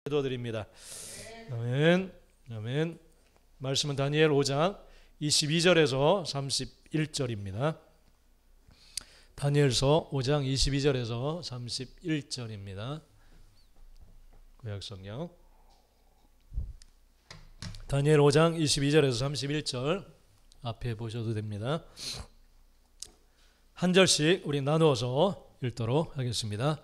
기도드립니다. 아멘. 아멘. 말씀은 다니엘 5장 22절에서 31절입니다. 다니엘서 5장 22절에서 31절입니다. 구약성경 다니엘 5장 22절에서 31절 앞에 보셔도 됩니다. 한 절씩 우리 나누어서 읽도록 하겠습니다.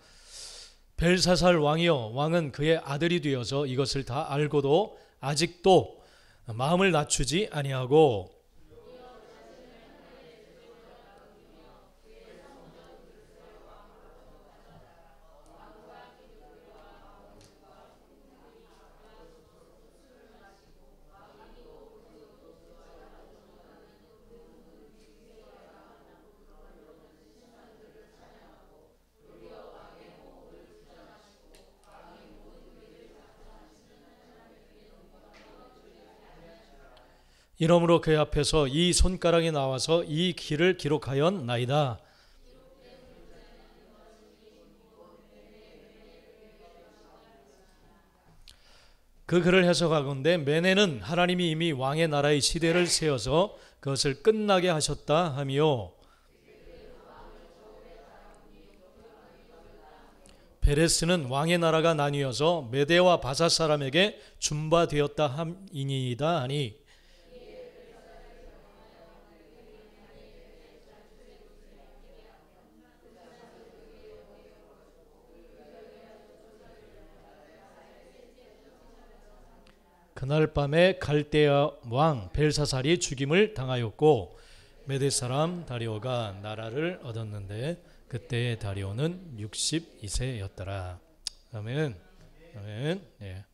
벨사살 왕이여, 왕은 그의 아들이 되어서 이것을 다 알고도 아직도 마음을 낮추지 아니하고 이러므로 그의 앞에서 이 손가락이 나와서 이 길을 기록하였나이다. 그 글을 해석하건대 메네는 하나님이 이미 왕의 나라의 시대를 세워서 그것을 끝나게 하셨다 하며, 베레스는 왕의 나라가 나뉘어서 메대와 바사 사람에게 준바되었다 함이니이다 하니, 그날 밤에 갈대아 왕 벨사살이 죽임을 당하였고 메대 사람 다리오가 나라를 얻었는데 그때의 다리오는 62세였더라. 아멘. 아멘. 예.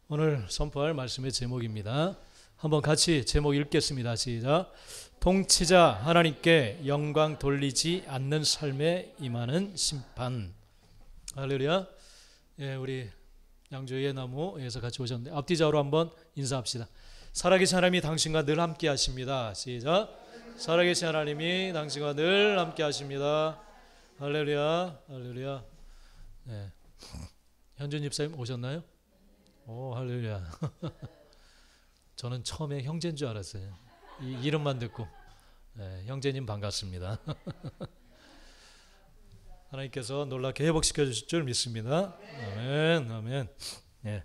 오늘 선포할 말씀의 제목입니다. 한번 같이 제목 읽겠습니다. 시작. 통치자 하나님께 영광 돌리지 않는 삶에 임하는 심판. 할렐루야. 예, 우리 양조의 나무에서 같이 오셨는데 앞뒤 좌우로 한번 인사합시다. 살아계신 하나님이 당신과 늘 함께 하십니다. 시작. 살아계신 하나님이 당신과 늘 함께 하십니다. 할렐루야. 할렐루야. 네. 현준 집사님 오셨나요? 오, 할렐루야. 저는 처음에 형제인 줄 알았어요. 이 이름만 듣고. 네, 형제님 반갑습니다. 하나님께서 놀랍게 회복시켜 주실 줄 믿습니다. 아멘. 아멘. 예.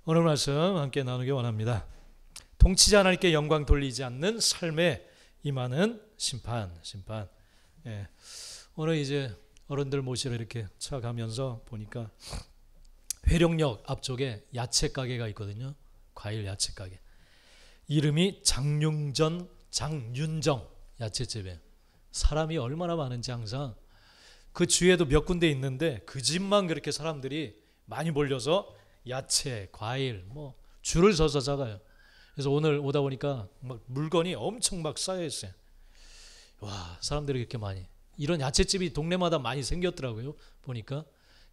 오늘 말씀 함께 나누기 원합니다. 통치자 하나님께 영광 돌리지 않는 삶에 임하는 심판. 예. 오늘 이제 어른들 모시러 이렇게 차 가면서 보니까 회룡역 앞쪽에 야채 가게가 있거든요. 과일 야채 가게. 이름이 장윤정 야채집에 사람이 얼마나 많은지 항상 그 주위에도 몇 군데 있는데 그 집만 그렇게 사람들이 많이 몰려서 야채, 과일 뭐 줄을 서서 사가요. 그래서 오늘 오다 보니까 막 물건이 엄청 막 쌓여 있어요. 와, 사람들이 이렇게 많이. 이런 야채집이 동네마다 많이 생겼더라고요. 보니까.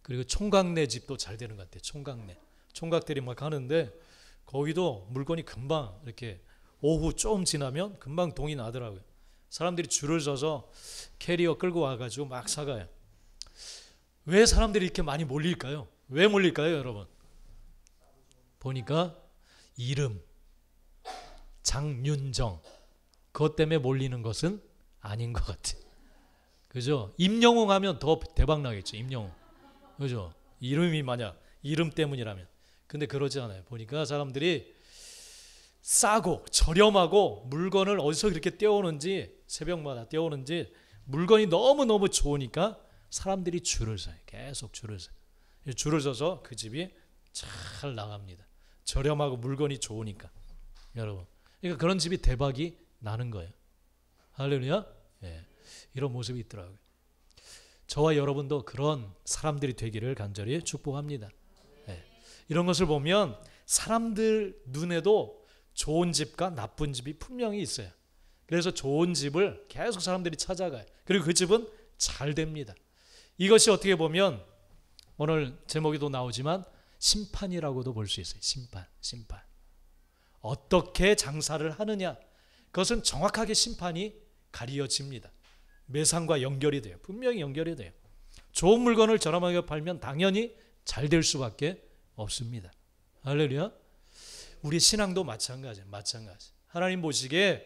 그리고 총각내 집도 잘 되는 것 같아요. 총각들이 막 하는데 거기도 물건이 금방 이렇게 오후 좀 지나면 금방 동이 나더라고요. 사람들이 줄을 서서 캐리어 끌고 와가지고 막 사가요. 왜 사람들이 이렇게 많이 몰릴까요? 왜 몰릴까요, 여러분? 보니까 이름 장윤정 그것 때문에 몰리는 것은 아닌 것 같아요. 그죠? 임영웅 하면 더 대박 나겠죠. 임영웅. 그죠? 이름이 만약 이름 때문이라면. 근데 그러지 않아요. 보니까 사람들이 싸고 저렴하고 물건을 어디서 그렇게 떼오는지 새벽마다 떼오는지 물건이 너무너무 좋으니까 사람들이 줄을 서요. 계속 줄을 서요. 줄을 서서 그 집이 잘 나갑니다. 저렴하고 물건이 좋으니까. 여러분. 그러니까 그런 집이 대박이 나는 거예요. 할렐루야. 예. 이런 모습이 있더라고요. 저와 여러분도 그런 사람들이 되기를 간절히 축복합니다. 예. 이런 것을 보면 사람들 눈에도 좋은 집과 나쁜 집이 분명히 있어요. 그래서 좋은 집을 계속 사람들이 찾아가요. 그리고 그 집은 잘 됩니다. 이것이 어떻게 보면 오늘 제목에도 나오지만 심판이라고도 볼 수 있어요. 심판. 어떻게 장사를 하느냐, 그것은 정확하게 심판이 가려집니다. 매상과 연결이 돼요. 분명히 연결이 돼요. 좋은 물건을 저렴하게 팔면 당연히 잘 될 수밖에 없습니다. 할렐루야. 우리 신앙도 마찬가지예요. 마찬가지. 하나님 보시기에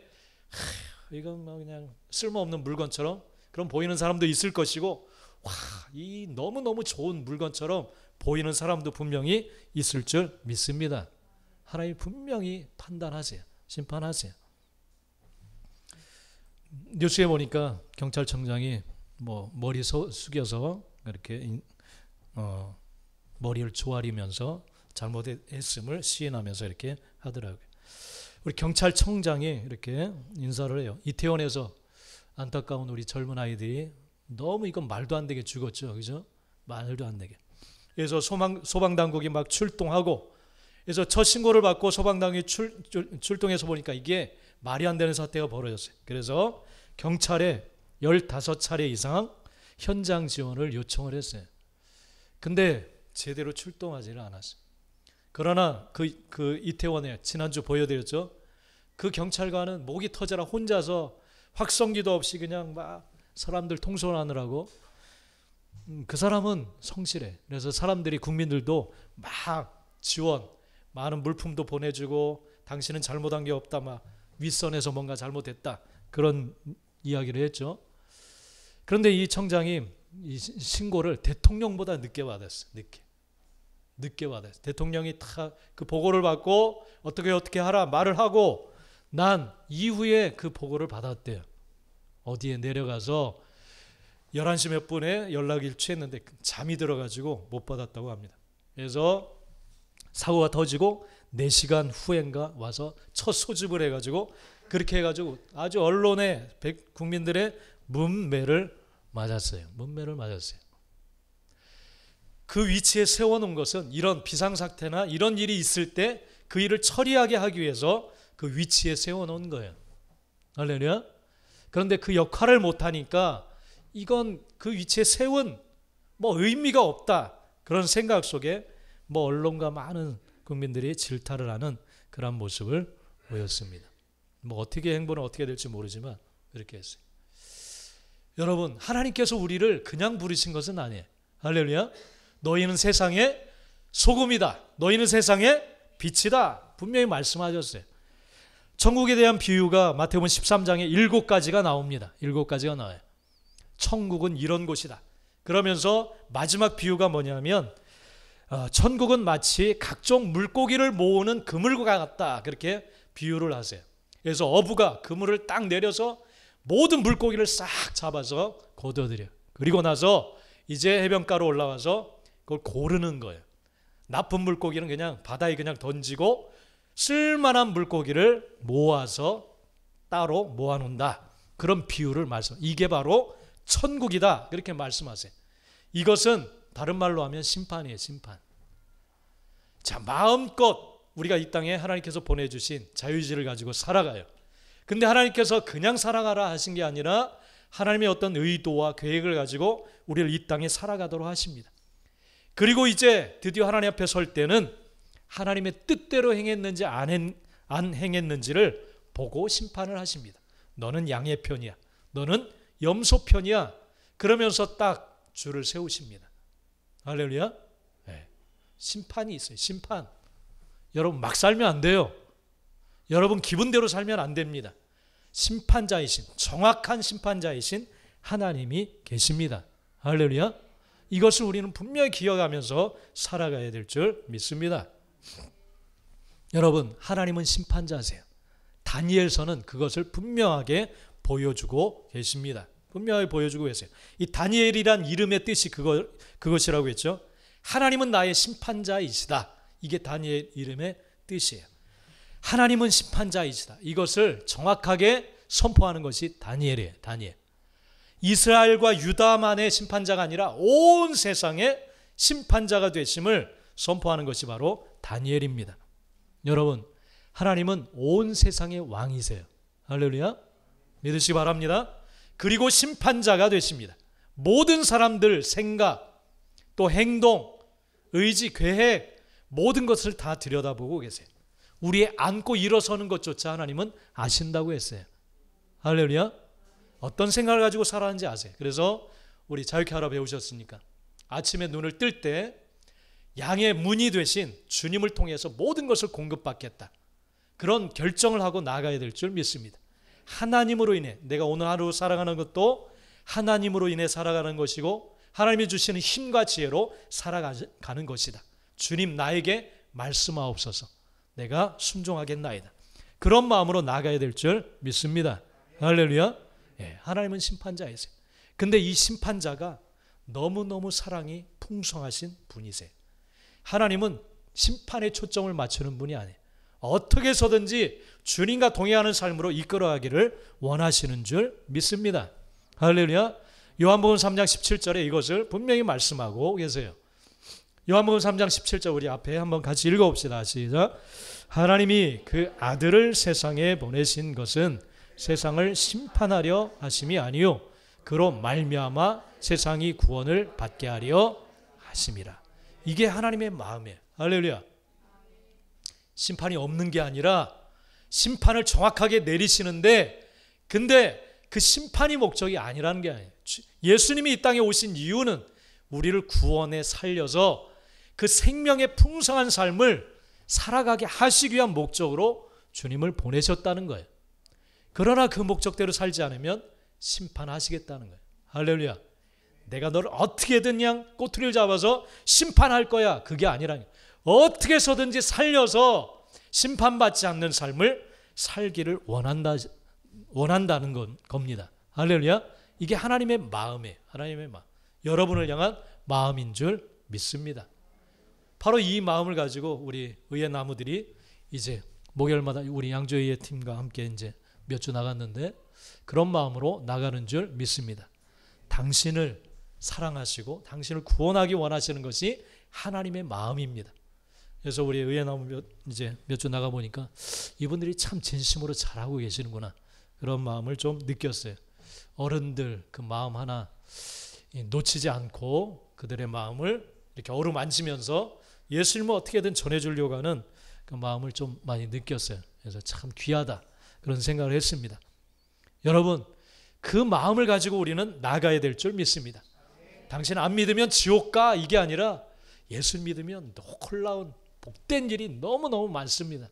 이건 뭐 그냥 쓸모없는 물건처럼 그럼 보이는 사람도 있을 것이고, 이 너무너무 좋은 물건처럼 보이는 사람도 분명히 있을 줄 믿습니다. 하나님 분명히 판단하세요. 심판하세요. 뉴스에 보니까 경찰청장이 뭐 머리 숙여서 이렇게 머리를 조아리면서 잘못했음을 시인하면서 이렇게 하더라고요. 우리 경찰청장이 이렇게 인사를 해요. 이태원에서 안타까운 우리 젊은 아이들이 너무 이건 말도 안 되게 죽었죠. 그죠? 말도 안 되게. 그래서 소방당국이 막 출동하고, 그래서 첫 신고를 받고 소방당국이 출동해서 보니까 이게 말이 안 되는 사태가 벌어졌어요. 그래서 경찰에 15차례 이상 현장 지원을 요청을 했어요. 근데 제대로 출동하지를 않았어요. 그러나 그 이태원에 지난주 보여드렸죠. 그 경찰관은 목이 터져라 혼자서 확성기도 없이 그냥 막 사람들 통솔하느라고, 그 사람은 성실해. 그래서 사람들이, 국민들도 막 지원, 많은 물품도 보내주고, 당신은 잘못한 게 없다, 막 윗선에서 뭔가 잘못했다, 그런 이야기를 했죠. 그런데 이 청장이 이 신고를 대통령보다 늦게 받았어요. 늦게 받았어요. 대통령이 다 그 보고를 받고 어떻게 하라 말을 하고 난 이후에 그 보고를 받았대요. 어디에 내려가서 11시 몇 분에 연락이 일취했는데 잠이 들어가지고 못 받았다고 합니다. 그래서 사고가 터지고 4시간 후인가 와서 첫 소집을 해가지고, 그렇게 해가지고 아주 언론의 국민들의 문매를 맞았어요. 문매를 맞았어요. 그 위치에 세워놓은 것은 이런 비상사태나 이런 일이 있을 때 그 일을 처리하게 하기 위해서 그 위치에 세워놓은 거예요. 할렐루야. 그런데 그 역할을 못하니까 이건 그 위치에 세운 뭐 의미가 없다, 그런 생각 속에 뭐 언론과 많은 국민들이 질타를 하는 그런 모습을 보였습니다. 뭐 어떻게 행보는 어떻게 될지 모르지만 그렇게 했어요. 여러분, 하나님께서 우리를 그냥 부르신 것은 아니에요. 할렐루야. 너희는 세상의 소금이다, 너희는 세상의 빛이다, 분명히 말씀하셨어요. 천국에 대한 비유가 마태복음 13장에 7가지가 나옵니다. 7가지가 나와요. 천국은 이런 곳이다. 그러면서 마지막 비유가 뭐냐면 천국은 마치 각종 물고기를 모으는 그물과 같다, 그렇게 비유를 하세요. 그래서 어부가 그물을 딱 내려서 모든 물고기를 싹 잡아서 거둬들여요. 그리고 나서 이제 해변가로 올라와서 그걸 고르는 거예요. 나쁜 물고기는 그냥 바다에 그냥 던지고 쓸만한 물고기를 모아서 따로 모아놓는다, 그런 비유를 이게 바로 천국이다, 그렇게 말씀하세요. 이것은 다른 말로 하면 심판이에요. 심판. 자, 마음껏 우리가 이 땅에 하나님께서 보내주신 자유의지를 가지고 살아가요. 근데 하나님께서 그냥 살아가라 하신 게 아니라 하나님의 어떤 의도와 계획을 가지고 우리를 이 땅에 살아가도록 하십니다. 그리고 이제 드디어 하나님 앞에 설 때는 하나님의 뜻대로 행했는지 안 행했는지를 보고 심판을 하십니다. 너는 양의 편이야, 너는 염소 편이야, 그러면서 딱 줄을 세우십니다. 할렐루야. 네. 심판이 있어요. 심판. 여러분 막 살면 안 돼요. 여러분 기분대로 살면 안 됩니다. 심판자이신, 정확한 심판자이신 하나님이 계십니다. 할렐루야. 이것을 우리는 분명히 기억하면서 살아가야 될 줄 믿습니다. 여러분, 하나님은 심판자세요. 다니엘서는 그것을 분명하게 보여주고 계십니다. 분명하게 보여주고 계세요. 이 다니엘이란 이름의 뜻이 그것이라고 했죠. 하나님은 나의 심판자이시다. 이게 다니엘 이름의 뜻이에요. 하나님은 심판자이시다. 이것을 정확하게 선포하는 것이 다니엘이에요. 다니엘. 이스라엘과 유다만의 심판자가 아니라 온 세상의 심판자가 되심을 선포하는 것이 바로 다니엘입니다. 여러분, 하나님은 온 세상의 왕이세요. 할렐루야. 믿으시기 바랍니다. 그리고 심판자가 되십니다. 모든 사람들 생각, 또 행동, 의지, 계획, 모든 것을 다 들여다보고 계세요. 우리의 앉고 일어서는 것조차 하나님은 아신다고 했어요. 할렐루야. 어떤 생각을 가지고 살아가는지 아세요. 그래서 우리 자유케 하라 배우셨으니까 아침에 눈을 뜰 때 양의 문이 되신 주님을 통해서 모든 것을 공급받겠다. 그런 결정을 하고 나가야 될 줄 믿습니다. 하나님으로 인해, 내가 오늘 하루 살아가는 것도 하나님으로 인해 살아가는 것이고 하나님이 주시는 힘과 지혜로 살아가는 것이다. 주님 나에게 말씀하옵소서. 내가 순종하겠나이다. 그런 마음으로 나가야 될 줄 믿습니다. 할렐루야. 예, 하나님은 심판자이세요. 근데 이 심판자가 너무너무 사랑이 풍성하신 분이세요. 하나님은 심판에 초점을 맞추는 분이 아니에요. 어떻게 해서든지 주님과 동행하는 삶으로 이끌어가기를 원하시는 줄 믿습니다. 할렐루야. 요한복음 3장 17절에 이것을 분명히 말씀하고 계세요. 요한복음 3장 17절 우리 앞에 한번 같이 읽어봅시다. 시작. 하나님이 그 아들을 세상에 보내신 것은 세상을 심판하려 하심이 아니요 그로 말미암아 세상이 구원을 받게 하려 하심이라. 이게 하나님의 마음이에요. 할렐루야. 심판이 없는 게 아니라 심판을 정확하게 내리시는데, 근데 그 심판이 목적이 아니라는 게 아니에요. 예수님이 이 땅에 오신 이유는 우리를 구원에 살려서 그 생명의 풍성한 삶을 살아가게 하시기 위한 목적으로 주님을 보내셨다는 거예요. 그러나 그 목적대로 살지 않으면 심판하시겠다는 거예요. 할렐루야. 내가 너를 어떻게든 그냥 꼬투리를 잡아서 심판할 거야. 그게 아니라니. 어떻게 해서든지 살려서 심판받지 않는 삶을 살기를 원한다는 겁니다. 할렐루야. 이게 하나님의 마음이에요. 하나님의 마음. 여러분을 향한 마음인 줄 믿습니다. 바로 이 마음을 가지고 우리 의회 나무들이 이제 목요일마다 우리 양조의회 팀과 함께 이제 몇 주 나갔는데 그런 마음으로 나가는 줄 믿습니다. 당신을 사랑하시고 당신을 구원하기 원하시는 것이 하나님의 마음입니다. 그래서 우리 의회 나무 이제 몇 주 나가 보니까 이분들이 참 진심으로 잘하고 계시는구나. 그런 마음을 좀 느꼈어요. 어른들 그 마음 하나 놓치지 않고 그들의 마음을 이렇게 어루만지면서 예수님을 어떻게든 전해주려고 하는 그 마음을 좀 많이 느꼈어요. 그래서 참 귀하다 그런 생각을 했습니다. 여러분 그 마음을 가지고 우리는 나가야 될 줄 믿습니다. 당신 안 믿으면 지옥 가 이게 아니라 예수 믿으면 놀라운 복된 일이 너무너무 많습니다.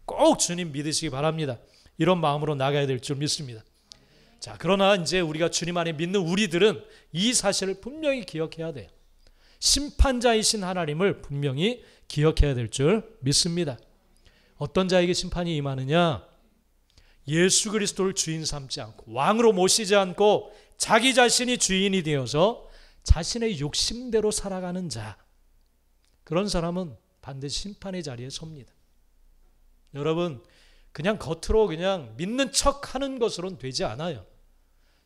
꼭 주님 믿으시기 바랍니다. 이런 마음으로 나가야 될 줄 믿습니다. 자, 그러나 이제 우리가 주님 안에 믿는 우리들은 이 사실을 분명히 기억해야 돼요. 심판자이신 하나님을 분명히 기억해야 될 줄 믿습니다. 어떤 자에게 심판이 임하느냐? 예수 그리스도를 주인 삼지 않고 왕으로 모시지 않고 자기 자신이 주인이 되어서 자신의 욕심대로 살아가는 자, 그런 사람은 반드시 심판의 자리에 섭니다. 여러분 그냥 겉으로 그냥 믿는 척하는 것으로는 되지 않아요.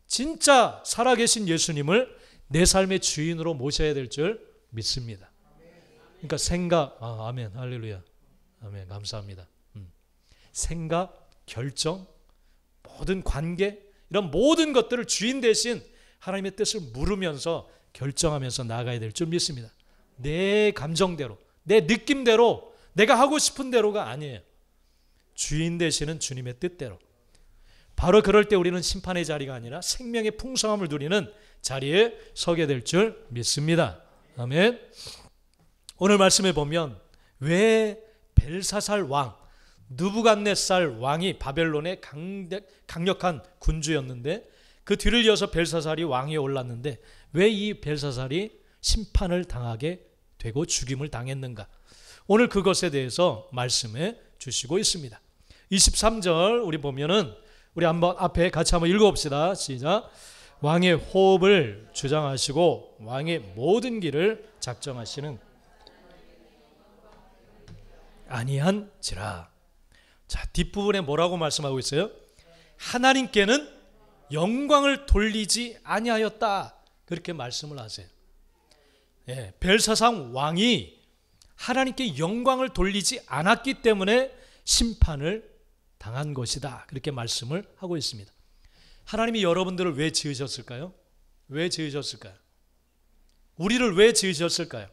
진짜 살아계신 예수님을 내 삶의 주인으로 모셔야 될 줄 믿습니다. 그러니까 생각, 아멘, 할렐루야, 아멘, 감사합니다. 생각, 결정, 모든 관계, 이런 모든 것들을 주인 대신 하나님의 뜻을 물으면서 결정하면서 나아가야 될 줄 믿습니다. 내 감정대로, 내 느낌대로, 내가 하고 싶은 대로가 아니에요. 주인 되시는 주님의 뜻대로. 바로 그럴 때 우리는 심판의 자리가 아니라 생명의 풍성함을 누리는 자리에 서게 될 줄 믿습니다. 아멘. 오늘 말씀에 보면 왜 벨사살 왕, 느부갓네살 왕이 바벨론의 강력한 군주였는데 그 뒤를 이어서 벨사살이 왕위에 올랐는데 왜 이 벨사살이 심판을 당하게 되고 죽임을 당했는가? 오늘 그것에 대해서 말씀해 주시고 있습니다. 23절 우리 보면은 우리 한번 앞에 같이 한번 읽어봅시다. 시작. 왕의 호흡을 주장하시고 왕의 모든 길을 작정하시는 아니한지라. 자, 뒷부분에 뭐라고 말씀하고 있어요? 하나님께는 영광을 돌리지 아니하였다. 그렇게 말씀을 하세요. 예, 벨사살 왕이 하나님께 영광을 돌리지 않았기 때문에 심판을 당한 것이다. 그렇게 말씀을 하고 있습니다. 하나님이 여러분들을 왜 지으셨을까요? 왜 지으셨을까요? 우리를 왜 지으셨을까요?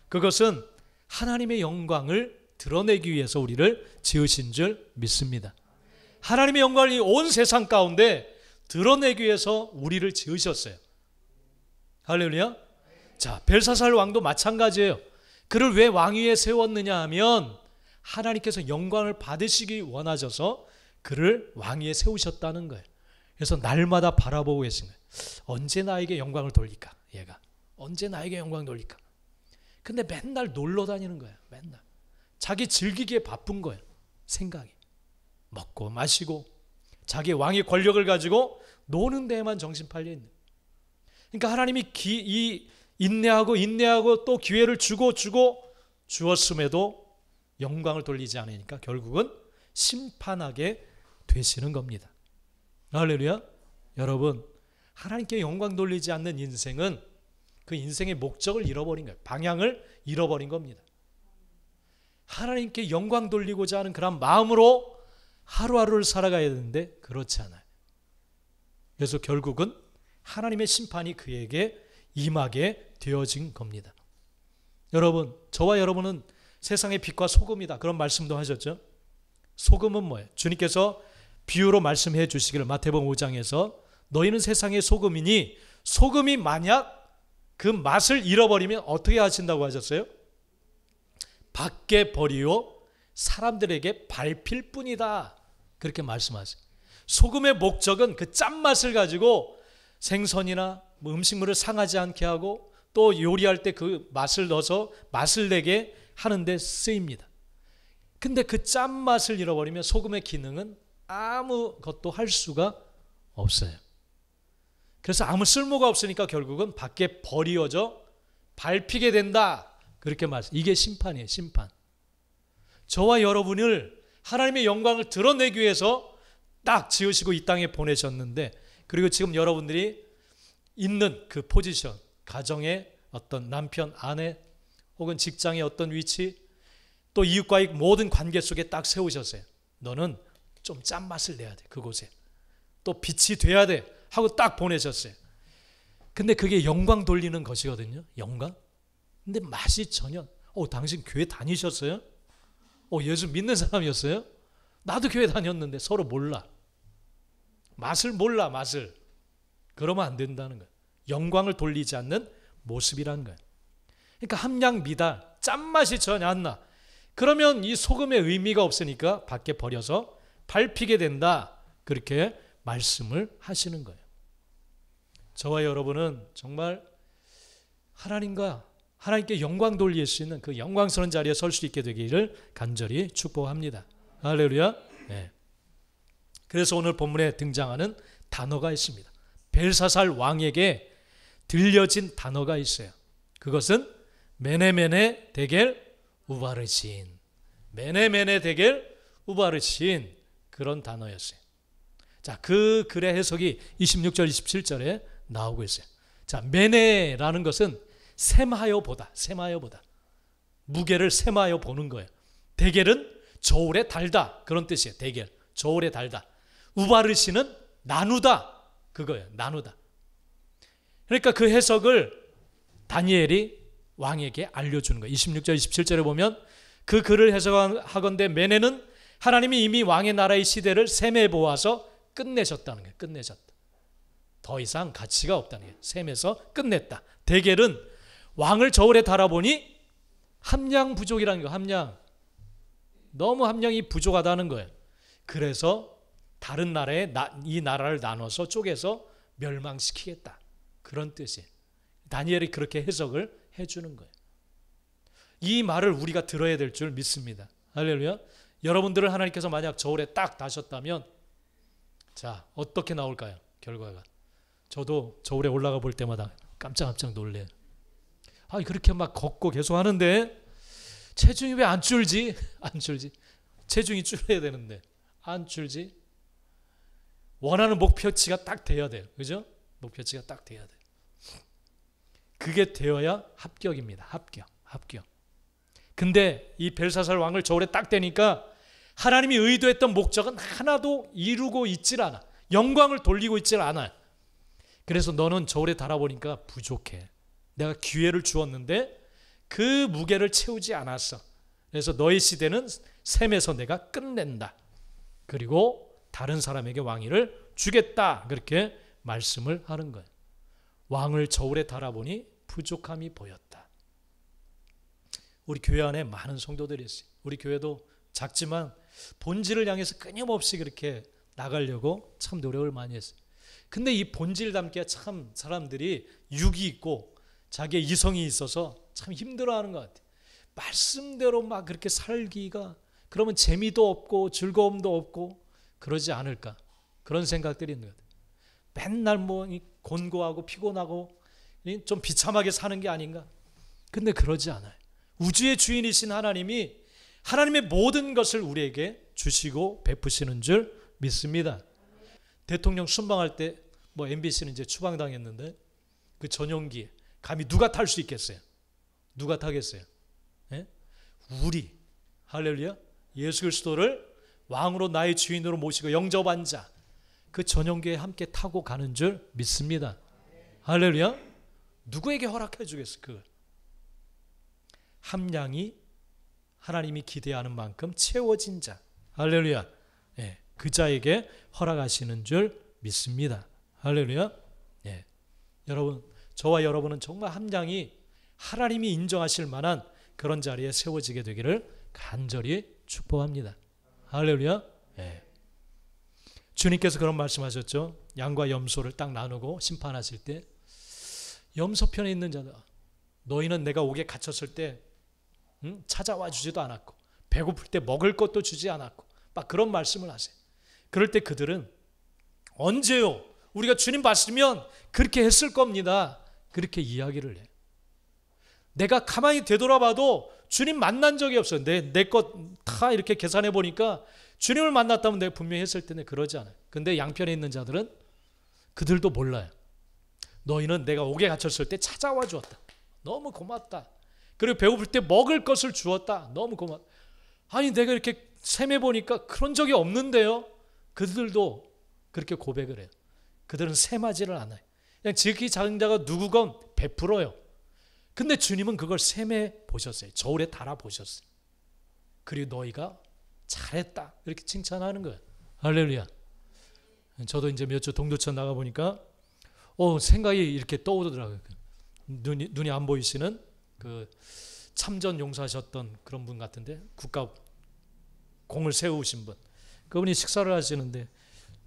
그것은 하나님의 영광을 드러내기 위해서 우리를 지으신 줄 믿습니다. 하나님의 영광을 온 세상 가운데 드러내기 위해서 우리를 지으셨어요. 할렐루야. 자, 벨사살 왕도 마찬가지예요. 그를 왜 왕위에 세웠느냐 하면 하나님께서 영광을 받으시기 원하셔서 그를 왕위에 세우셨다는 거예요. 그래서 날마다 바라보고 계신 거예요. 언제 나에게 영광을 돌릴까? 얘가 언제 나에게 영광을 돌릴까? 근데 맨날 놀러 다니는 거예요. 맨날 자기 즐기기에 바쁜 거예요. 생각이 먹고 마시고 자기 왕의 권력을 가지고 노는 데에만 정신 팔려 있는. 그러니까 하나님이 인내하고 또 기회를 주었음에도 영광을 돌리지 않으니까 결국은 심판하게 되시는 겁니다. 할렐루야. 여러분, 하나님께 영광 돌리지 않는 인생은 그 인생의 목적을 잃어버린 거예요. 방향을 잃어버린 겁니다. 하나님께 영광 돌리고자 하는 그런 마음으로 하루하루를 살아가야 되는데 그렇지 않아요. 그래서 결국은 하나님의 심판이 그에게 임하게 되어진 겁니다. 여러분, 저와 여러분은 세상의 빛과 소금이다. 그런 말씀도 하셨죠. 소금은 뭐예요? 주님께서 비유로 말씀해 주시기를 마태복음 5장에서 너희는 세상의 소금이니 소금이 만약 그 맛을 잃어버리면 어떻게 하신다고 하셨어요? 밖에 버리오 사람들에게 밟힐 뿐이다. 그렇게 말씀하세요. 소금의 목적은 그 짠맛을 가지고 생선이나 음식물을 상하지 않게 하고 또 요리할 때 그 맛을 넣어서 맛을 내게 하는 데 쓰입니다. 근데 그 짠맛을 잃어버리면 소금의 기능은 아무것도 할 수가 없어요. 그래서 아무 쓸모가 없으니까 결국은 밖에 버리어져 밟히게 된다. 그렇게 말씀. 이게 심판이에요. 심판. 저와 여러분을 하나님의 영광을 드러내기 위해서 딱 지으시고 이 땅에 보내셨는데, 그리고 지금 여러분들이 있는 그 포지션, 가정의 어떤 남편, 아내 혹은 직장의 어떤 위치, 또 이웃과의 모든 관계 속에 딱 세우셨어요. 너는 좀 짠맛을 내야 돼. 그곳에 또 빛이 돼야 돼 하고 딱 보내셨어요. 근데 그게 영광 돌리는 것이거든요. 영광. 근데 맛이 전혀. 당신 교회 다니셨어요? 예수 믿는 사람이었어요? 나도 교회 다녔는데 서로 몰라. 맛을 몰라. 맛을. 그러면 안 된다는 거예요. 영광을 돌리지 않는 모습이라는 거예요. 그러니까 함량 미달, 짠맛이 전혀 안 나. 그러면 이 소금의 의미가 없으니까 밖에 버려서 밟히게 된다. 그렇게 말씀을 하시는 거예요. 저와 여러분은 정말 하나님께 영광 돌릴 수 있는 그 영광스러운 자리에 설 수 있게 되기를 간절히 축복합니다. 할렐루야. 네. 그래서 오늘 본문에 등장하는 단어가 있습니다. 벨사살 왕에게 들려진 단어가 있어요. 그것은 메네메네 데겔 우바르신. 메네메네 데겔 우바르신. 그런 단어였어요. 자, 그 글의 해석이 26절 27절에 나오고 있어요. 자, 메네라는 것은 셈하여 보다. 무게를 셈하여 보는 거예요. 데겔은 저울에 달다. 그런 뜻이에요. 데겔. 저울에 달다. 우바르신은 나누다. 그거예요. 나누다. 그러니까 그 해석을 다니엘이 왕에게 알려주는 거예요. 26절 27절에 보면 그 글을 해석하건대 메네는 하나님이 이미 왕의 나라의 시대를 셈해 보아서 끝내셨다는 거예요. 끝내셨다. 더 이상 가치가 없다는 거예요. 셈에서 끝냈다. 데겔은 왕을 저울에 달아보니 함량 부족이라는 거예요. 함량. 너무 함량이 부족하다는 거예요. 그래서 다른 나라에 이 나라를 나눠서 쪼개서 멸망시키겠다. 그런 뜻이에요. 다니엘이 그렇게 해석을 해주는 거예요. 이 말을 우리가 들어야 될 줄 믿습니다. 할렐루야. 여러분들을 하나님께서 만약 저울에 딱 다셨다면 자, 어떻게 나올까요? 결과가. 저도 저울에 올라가 볼 때마다 깜짝깜짝 놀래요. 그렇게 막 걷고 계속 하는데 체중이 왜 안 줄지? 안 줄지. 체중이 줄어야 되는데 안 줄지. 원하는 목표치가 딱 돼야 돼요. 그죠? 목표치가 딱 돼야 돼요. 그게 되어야 합격입니다. 합격. 근데 이 벨사살 왕을 저울에 딱 대니까 하나님이 의도했던 목적은 하나도 이루고 있질 않아. 영광을 돌리고 있질 않아요. 그래서 너는 저울에 달아보니까 부족해. 내가 기회를 주었는데 그 무게를 채우지 않았어. 그래서 너의 시대는 셈에서 내가 끝낸다. 그리고 다른 사람에게 왕위를 주겠다. 그렇게 말씀을 하는 거예요. 왕을 저울에 달아보니 부족함이 보였다. 우리 교회 안에 많은 성도들이 있어요. 우리 교회도 작지만 본질을 향해서 끊임없이 그렇게 나가려고 참 노력을 많이 했어요. 근데 이 본질 담기에 참 사람들이 육이 있고 자기의 이성이 있어서 참 힘들어하는 것 같아요. 말씀대로 막 그렇게 살기가 그러면 재미도 없고 즐거움도 없고 그러지 않을까, 그런 생각들이 있는 것 같아요. 맨날 뭐 곤고하고 피곤하고 좀 비참하게 사는 게 아닌가. 근데 그러지 않아요. 우주의 주인이신 하나님이 하나님의 모든 것을 우리에게 주시고 베푸시는 줄 믿습니다. 대통령 순방할 때 뭐 MBC는 이제 추방당했는데 그 전용기에 감히 누가 탈 수 있겠어요? 누가 타겠어요? 예? 우리 할렐루야, 예수 그리스도를 왕으로 나의 주인으로 모시고 영접한 자, 그 전용기에 함께 타고 가는 줄 믿습니다. 할렐루야. 누구에게 허락해 주겠어요? 그걸 함량이 하나님이 기대하는 만큼 채워진 자, 할렐루야, 예, 그 자에게 허락하시는 줄 믿습니다. 할렐루야. 예. 여러분, 저와 여러분은 정말 함량이 하나님이 인정하실 만한 그런 자리에 세워지게 되기를 간절히 축복합니다. 할렐루야. 예. 주님께서 그런 말씀하셨죠. 양과 염소를 딱 나누고 심판하실 때 염소편에 있는 자들, 너희는 내가 옥에 갇혔을 때 찾아와 주지도 않았고 배고플 때 먹을 것도 주지 않았고 막 그런 말씀을 하세요. 그럴 때 그들은 언제요? 우리가 주님 봤으면 그렇게 했을 겁니다. 그렇게 이야기를 해요. 내가 가만히 되돌아봐도 주님 만난 적이 없어요. 내 것 다 이렇게 계산해 보니까 주님을 만났다면 내가 분명히 했을 텐데 그러지 않아요. 근데 양편에 있는 자들은 그들도 몰라요. 너희는 내가 옥에 갇혔을 때 찾아와 주었다. 너무 고맙다. 그리고 배고플 때 먹을 것을 주었다. 너무 고맙다. 아니 내가 이렇게 셈해 보니까 그런 적이 없는데요. 그들도 그렇게 고백을 해요. 그들은 셈하지를 않아요. 그냥 지극히 작은 자가 누구건 베풀어요. 근데 주님은 그걸 셈해 보셨어요. 저울에 달아 보셨어요. 그리고 너희가 잘했다 이렇게 칭찬하는 거예요. 할렐루야. 저도 이제 몇 주 동두천 나가 보니까 생각이 이렇게 떠오르더라고요. 눈이 안 보이시는 그 참전 용사하셨던 그런 분 같은데, 국가 공을 세우신 분, 그분이 식사를 하시는데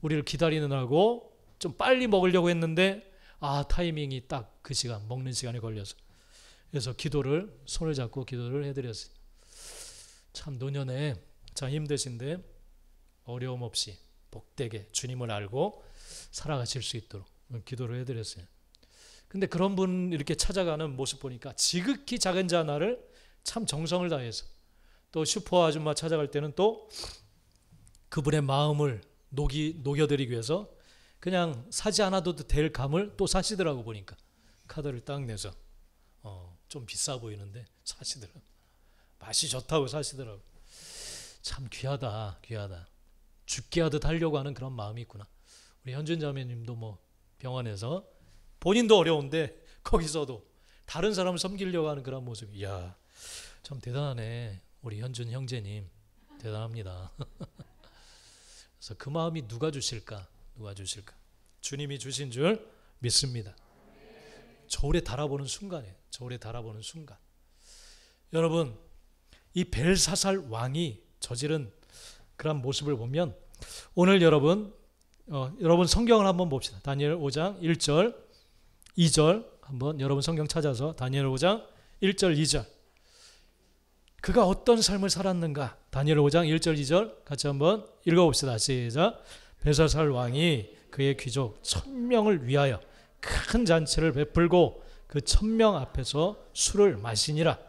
우리를 기다리느라고 좀 빨리 먹으려고 했는데 타이밍이 딱 그 시간, 먹는 시간에 걸려서, 그래서 손을 잡고 기도를 해드렸어요. 참 노년에 참 힘드신데 어려움 없이 복되게 주님을 알고 살아가실 수 있도록 기도를 해드렸어요. 근데 그런 분 이렇게 찾아가는 모습 보니까 지극히 작은 자 하나를 참 정성을 다해서, 또 슈퍼 아줌마 찾아갈 때는 또 그분의 마음을 녹여드리기 위해서 그냥 사지 않아도 될 감을 또 사시더라고. 보니까 카드를 딱 내서 좀 비싸 보이는데 사시더라고. 맛이 좋다고 사시더라고. 참 귀하다. 죽게 하듯 하려고 하는 그런 마음이 있구나. 우리 현준 자매님도 뭐 병원에서 본인도 어려운데 거기서도 다른 사람을 섬기려고 하는 그런 모습. 이야, 참 대단하네. 우리 현준 형제님 대단합니다. 그래서 그 마음이 누가 주실까? 주님이 주신 줄 믿습니다. 저울에 달아보는 순간이에요. 여러분, 이 벨사살 왕이 저지른 그런 모습을 보면 오늘 여러분 성경을 한번 봅시다. 다니엘 5장 1절 2절 한번 여러분 성경 찾아서 다니엘 5장 1절 2절 그가 어떤 삶을 살았는가, 다니엘 5장 1절 2절 같이 한번 읽어봅시다. 시작. 벨사살 왕이 그의 귀족 1000명을 위하여 큰 잔치를 베풀고 그 1000명 앞에서 술을 마시니라.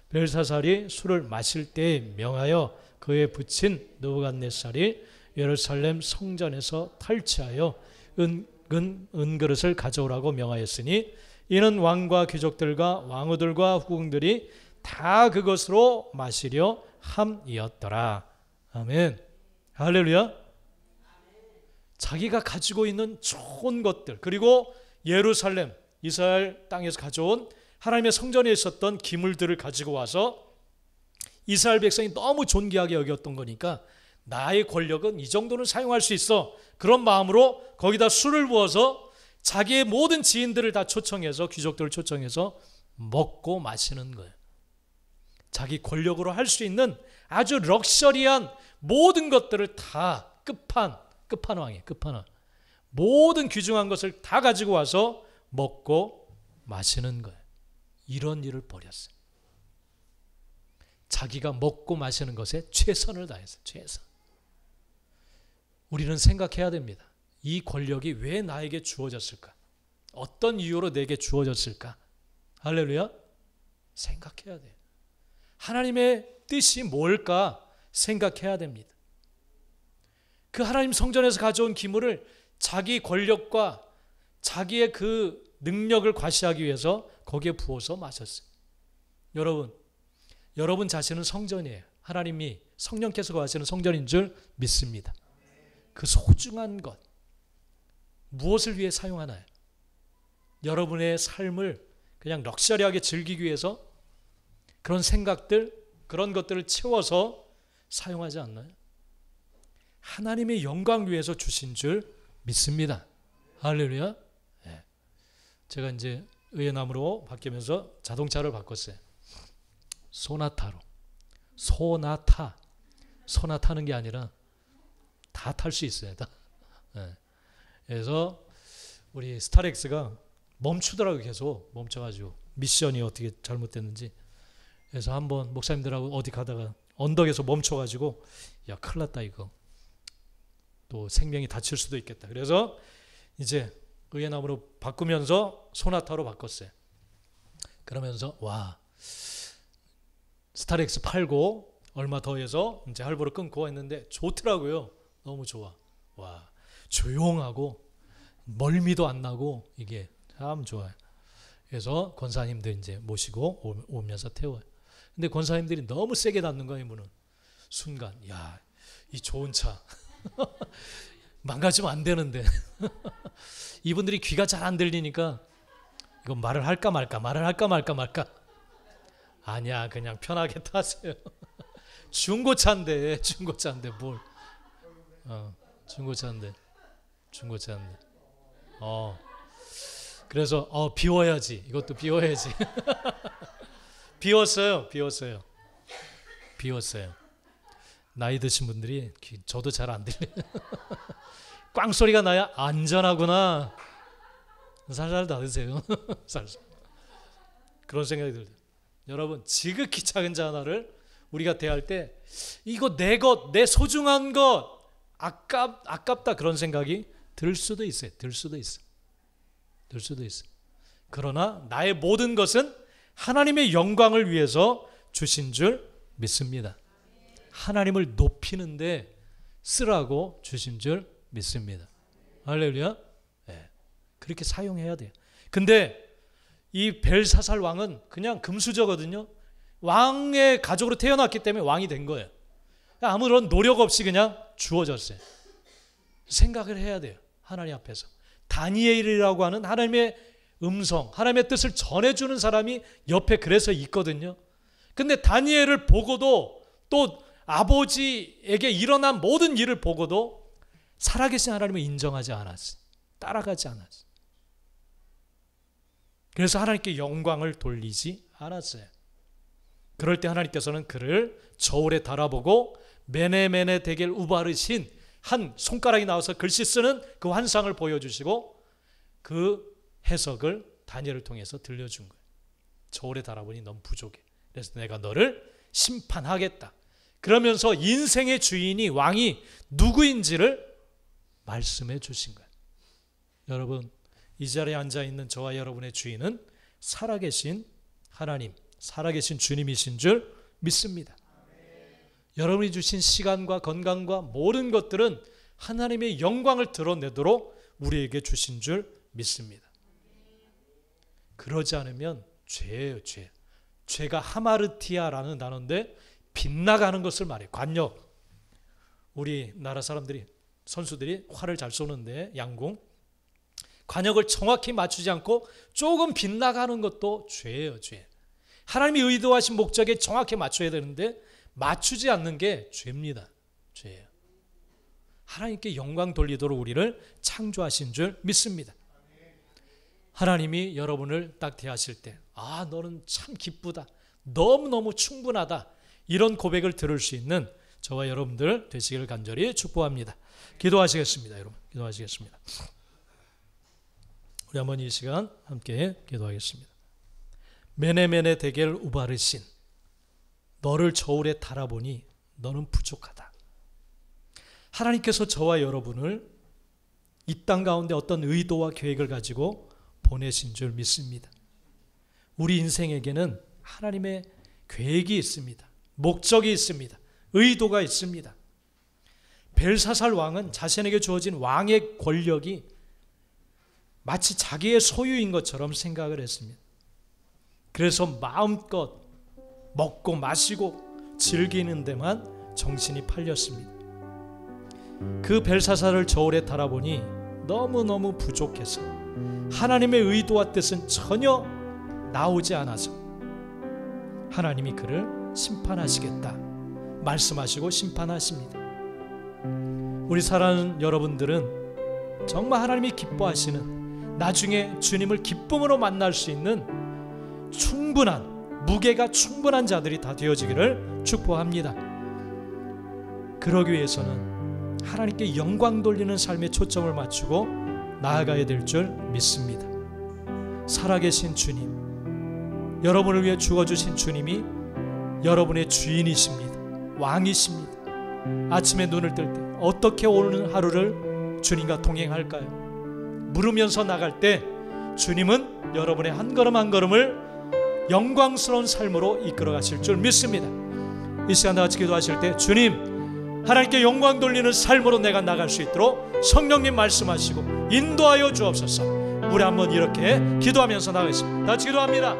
벨사살이 술을 마실 때에 명하여 그의 부친 느부갓네살이 예루살렘 성전에서 탈취하여 은그릇을 가져오라고 명하였으니 이는 왕과 귀족들과 왕후들과 후궁들이 다 그것으로 마시려 함이었더라. 아멘. 할렐루야. 자기가 가지고 있는 좋은 것들, 그리고 예루살렘 이스라엘 땅에서 가져온 하나님의 성전에 있었던 기물들을 가지고 와서 이스라엘 백성이 너무 존귀하게 여겼던 거니까 나의 권력은 이 정도는 사용할 수 있어, 그런 마음으로 거기다 술을 부어서 자기의 모든 지인들을 다 초청해서, 귀족들을 초청해서 먹고 마시는 거예요. 자기 권력으로 할 수 있는 아주 럭셔리한 모든 것들을 다 끝판왕이에요. 끝판왕. 모든 귀중한 것을 다 가지고 와서 먹고 마시는 거예요. 이런 일을 벌였어요. 자기가 먹고 마시는 것에 최선을 다했어요. 최선. 우리는 생각해야 됩니다. 이 권력이 왜 나에게 주어졌을까? 어떤 이유로 내게 주어졌을까? 할렐루야. 생각해야 돼요. 하나님의 뜻이 뭘까 생각해야 됩니다. 그 하나님 성전에서 가져온 기물을 자기 권력과 자기의 그 능력을 과시하기 위해서 거기에 부어서 마셨어요. 여러분 자신은 성전이에요. 하나님이 성령께서 거하시는 성전인 줄 믿습니다. 그 소중한 것 무엇을 위해 사용하나요? 여러분의 삶을 그냥 럭셔리하게 즐기기 위해서 그런 생각들, 그런 것들을 채워서 사용하지 않나요? 하나님의 영광 위해서 주신 줄 믿습니다. 할렐루야. 네. 제가 이제 의예남으로 바뀌면서 자동차를 바꿨어요. 소나타로. 소나타는 게 아니라 다 탈 수 있어요. 다. 네. 그래서 우리 스타렉스가 멈추더라고요. 계속 멈춰가지고 미션이 어떻게 잘못됐는지. 그래서 한번 목사님들하고 어디 가다가 언덕에서 멈춰가지고 야 큰일 났다 이거. 또 생명이 다칠 수도 있겠다. 그래서 이제 의예남으로 바꾸면서 소나타로 바꿨어요. 그러면서 와 스타렉스 팔고 얼마 더해서 이제 할부로 끊고 했는데 좋더라고요. 너무 좋아. 와 조용하고 멀미도 안 나고 이게 참 좋아요. 그래서 권사님들 이제 모시고 오면서 태워요. 근데 권사님들이 너무 세게 닫는 거예요. 문은. 순간 야 이 좋은 차 망가지면 안 되는데 이분들이 귀가 잘 안 들리니까 이거 말을 할까 말까 아니야 그냥 편하게 타세요. 중고차인데 뭘 중고차인데 그래서 비워야지. 이것도 비워야지. 비웠어요. 나이 드신 분들이 저도 잘 안 들려요. 꽝 소리가 나야 안전하구나. 살살 닫으세요. 살살. 그런 생각이 들어요. 여러분 지극히 작은 자 하나를 우리가 대할 때 이거 내 것, 내 소중한 것 아깝다 그런 생각이 들 수도 있어요. 그러나 나의 모든 것은 하나님의 영광을 위해서 주신 줄 믿습니다. 하나님을 높이는데 쓰라고 주신 줄 믿습니다. 할렐루야. 네. 그렇게 사용해야 돼요. 근데 이 벨사살 왕은 그냥 금수저거든요. 왕의 가족으로 태어났기 때문에 왕이 된 거예요. 아무런 노력 없이 그냥 주어졌어요. 생각을 해야 돼요. 하나님 앞에서. 다니엘이라고 하는 하나님의 음성, 하나님의 뜻을 전해주는 사람이 옆에 그래서 있거든요. 근데 다니엘을 보고도 또 아버지에게 일어난 모든 일을 보고도 살아계신 하나님을 인정하지 않았어요. 따라가지 않았어요. 그래서 하나님께 영광을 돌리지 않았어요. 그럴 때 하나님께서는 그를 저울에 달아보고 메네메네 데겔 우바르신 한 손가락이 나와서 글씨 쓰는 그 환상을 보여주시고 그 해석을 다니엘을 통해서 들려준 거예요. 저울에 달아보니 넌 부족해. 그래서 내가 너를 심판하겠다. 그러면서 인생의 주인이 왕이 누구인지를 말씀해 주신 거예요. 여러분 이 자리에 앉아있는 저와 여러분의 주인은 살아계신 하나님, 살아계신 주님이신 줄 믿습니다. 여러분이 주신 시간과 건강과 모든 것들은 하나님의 영광을 드러내도록 우리에게 주신 줄 믿습니다. 그러지 않으면 죄예요. 죄가 하마르티아라는 단어인데 빗나가는 것을 말해요. 관역. 우리나라 사람들이 선수들이 활을 잘 쏘는데 양궁 관역을 정확히 맞추지 않고 조금 빗나가는 것도 죄예요. 죄. 하나님이 의도하신 목적에 정확히 맞춰야 되는데 맞추지 않는 게 죄입니다. 죄예요. 하나님께 영광 돌리도록 우리를 창조하신 줄 믿습니다. 하나님이 여러분을 딱 대하실 때 너는 참 기쁘다. 너무너무 충분하다. 이런 고백을 들을 수 있는 저와 여러분들 되시기를 간절히 축복합니다. 기도하시겠습니다. 여러분 기도하시겠습니다. 우리 한번 이 시간 함께 기도하겠습니다. 메네메네 데겔 우바르신, 너를 저울에 달아보니 너는 부족하다. 하나님께서 저와 여러분을 이 땅 가운데 어떤 의도와 계획을 가지고 보내신 줄 믿습니다. 우리 인생에게는 하나님의 계획이 있습니다. 목적이 있습니다. 의도가 있습니다. 벨사살 왕은 자신에게 주어진 왕의 권력이 마치 자기의 소유인 것처럼 생각을 했습니다. 그래서 마음껏 먹고 마시고 즐기는 데만 정신이 팔렸습니다. 그 벨사살을 저울에 달아보니 너무너무 부족해서 하나님의 의도와 뜻은 전혀 나오지 않아서 하나님이 그를 심판하시겠다 말씀하시고 심판하십니다. 우리 사랑하는 여러분들은 정말 하나님이 기뻐하시는, 나중에 주님을 기쁨으로 만날 수 있는 충분한, 무게가 충분한 자들이 다 되어지기를 축복합니다. 그러기 위해서는 하나님께 영광 돌리는 삶에 초점을 맞추고 나아가야 될 줄 믿습니다. 살아계신 주님, 여러분을 위해 죽어주신 주님이 여러분의 주인이십니다. 왕이십니다. 아침에 눈을 뜰 때 어떻게 오는 하루를 주님과 동행할까요? 물으면서 나갈 때 주님은 여러분의 한 걸음 한 걸음을 영광스러운 삶으로 이끌어 가실 줄 믿습니다. 이 시간 다 같이 기도하실 때 주님, 하나님께 영광 돌리는 삶으로 내가 나갈 수 있도록 성령님 말씀하시고 인도하여 주옵소서. 우리 한번 이렇게 기도하면서 나가겠습니다. 다 같이 기도합니다.